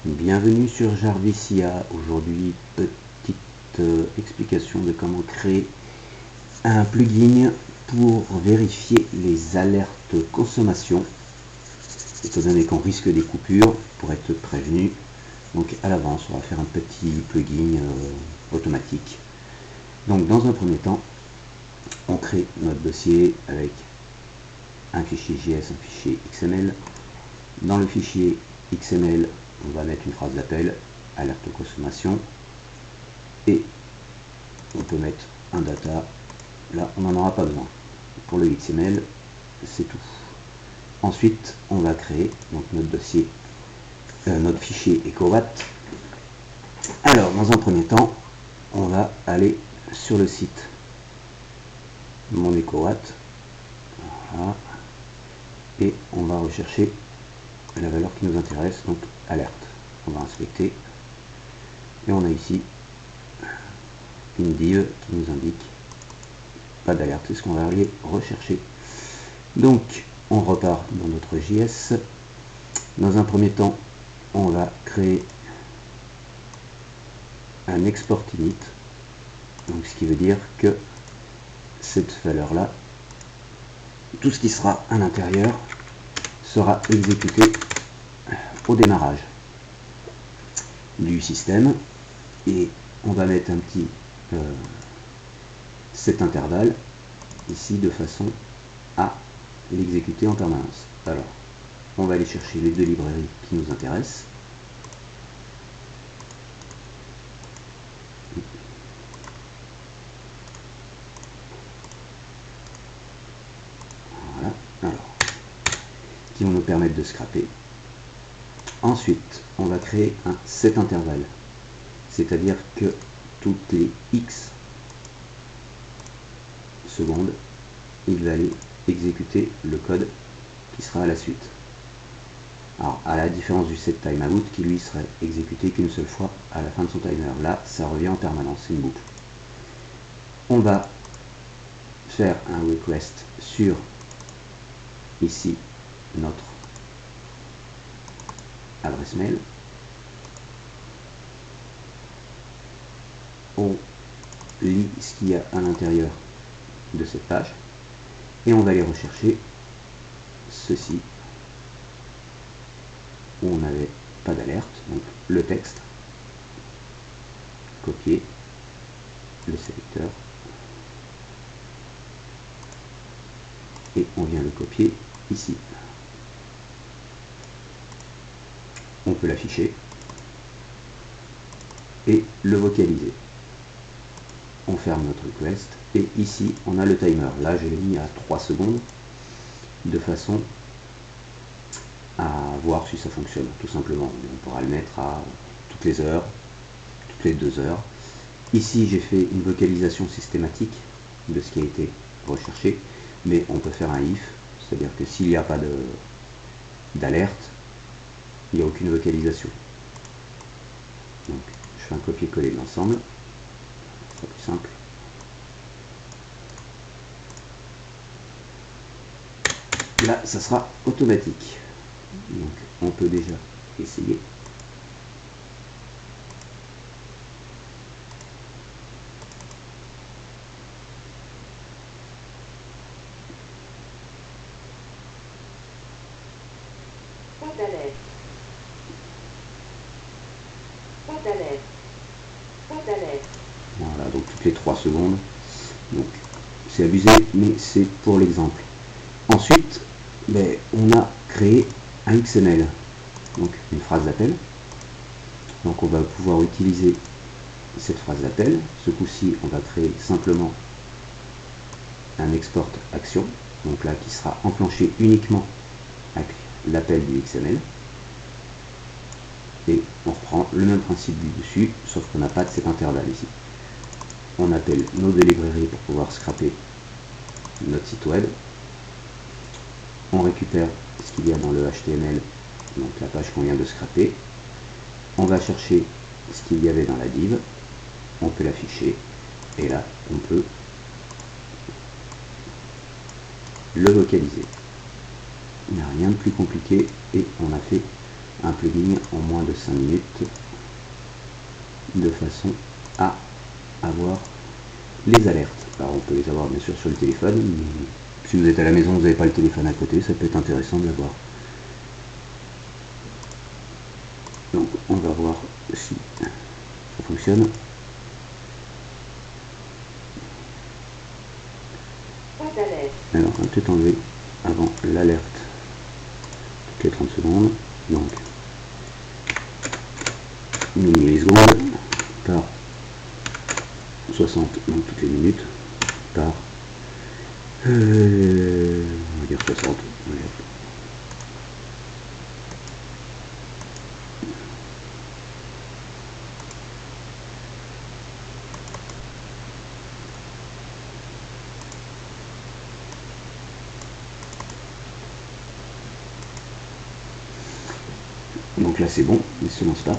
Bienvenue sur Jarvicia. Aujourd'hui, petite explication de comment créer un plugin pour vérifier les alertes consommation, étant donné qu'on risque des coupures, pour être prévenu. Donc à l'avance, on va faire un petit plugin automatique. Donc dans un premier temps, on crée notre dossier avec un fichier JS, un fichier XML. Dans le fichier XML, on va mettre une phrase d'appel, alerte consommation, et on peut mettre un data. Là, on n'en aura pas besoin. Pour le XML, c'est tout. Ensuite, on va créer donc notre dossier, notre fichier EcoWatt. Alors, dans un premier temps, on va aller sur le site Mon EcoWatt. Voilà. Et on va rechercher la valeur qui nous intéresse, donc alerte. On va inspecter et on a ici une div qui nous indique pas d'alerte, c'est ce qu'on va aller rechercher. Donc on repart dans notre JS. Dans un premier temps, on va créer un export init, donc ce qui veut dire que cette valeur là, tout ce qui sera à l'intérieur sera exécuté au démarrage du système, et on va mettre un petit cet intervalle ici de façon à l'exécuter en permanence. Alors on va aller chercher les deux librairies qui nous intéressent. Voilà, alors qui vont nous permettre de scraper. Ensuite, on va créer un set intervalle, c'est-à-dire que toutes les X secondes, il va aller exécuter le code qui sera à la suite. Alors, à la différence du set timeout qui lui serait exécuté qu'une seule fois à la fin de son timer. Là, ça revient en permanence, c'est une boucle. On va faire un request sur ici notre adresse mail. On lit ce qu'il y a à l'intérieur de cette page et on va aller rechercher ceci où on n'avait pas d'alerte, donc le texte, copier le sélecteur et on vient le copier ici. On peut l'afficher et le vocaliser. On ferme notre request et ici on a le timer. Là je l'ai mis à 3 secondes de façon à voir si ça fonctionne tout simplement. On pourra le mettre à toutes les heures, toutes les 2 heures. Ici j'ai fait une vocalisation systématique de ce qui a été recherché, mais on peut faire un if, c'est-à-dire que s'il n'y a pas d'alerte, il n'y a aucune vocalisation. Donc je fais un copier-coller de l'ensemble, c'est plus simple. Là, ça sera automatique. Donc on peut déjà essayer. Pas d'alerte. Pas d'alerte. Pas d'alerte. Voilà, donc toutes les 3 secondes. Donc c'est abusé, mais c'est pour l'exemple. Ensuite, on a créé un XML, donc une phrase d'appel. Donc on va pouvoir utiliser cette phrase d'appel. Ce coup-ci, on va créer simplement un export action, donc là qui sera enclenché uniquement avec l'appel du XML. Et on reprend le même principe du dessus, sauf qu'on n'a pas de cet intervalle ici. On appelle nos deux librairies pour pouvoir scraper notre site web. On récupère ce qu'il y a dans le HTML, donc la page qu'on vient de scraper. On va chercher ce qu'il y avait dans la div, on peut l'afficher, et là on peut le vocaliser. Il n'y a rien de plus compliqué et on a fait un plugin en moins de 5 minutes de façon à avoir les alertes. Alors on peut les avoir bien sûr sur le téléphone, mais si vous êtes à la maison, vous n'avez pas le téléphone à côté, ça peut être intéressant de l'avoir. Donc on va voir si ça fonctionne. Alors on va peut-être enlever avant l'alerte toutes les 30 secondes. Donc 1000 millisecondes par 60, donc toutes les minutes, par on va dire 60. Donc là c'est bon, il se lance pas.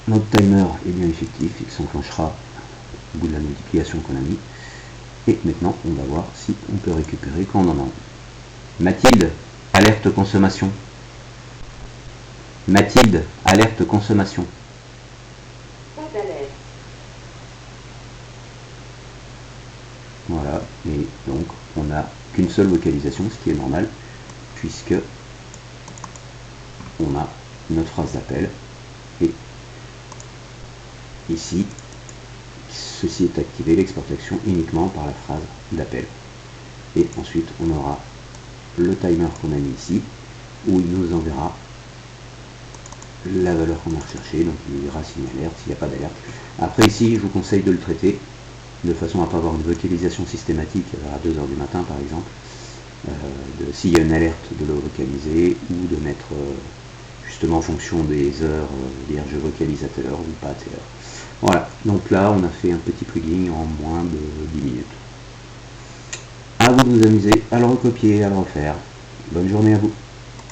Notre timer est bien effectif, il s'enclenchera au bout de la multiplication qu'on a mis. Et maintenant on va voir si on peut récupérer quand on en a envie. Mathilde, alerte consommation. Mathilde, alerte consommation. Voilà, et donc on n'a qu'une seule vocalisation, ce qui est normal, puisque on a notre phrase d'appel, et ici, ceci est activé, l'export action uniquement par la phrase d'appel. Et ensuite on aura le timer qu'on a mis ici, où il nous enverra la valeur qu'on a recherchée, donc il nous dira s'il y a une alerte, s'il n'y a pas d'alerte. Après ici, je vous conseille de le traiter de façon à ne pas avoir une vocalisation systématique à 2 h du matin par exemple, s'il y a une alerte de le vocaliser, ou de mettre justement en fonction des heures, dire je vocalise à telle heure ou pas à telle heure. Voilà, donc là on a fait un petit plugin en moins de 10 minutes. À vous de vous amuser à le recopier, à le refaire. Bonne journée à vous.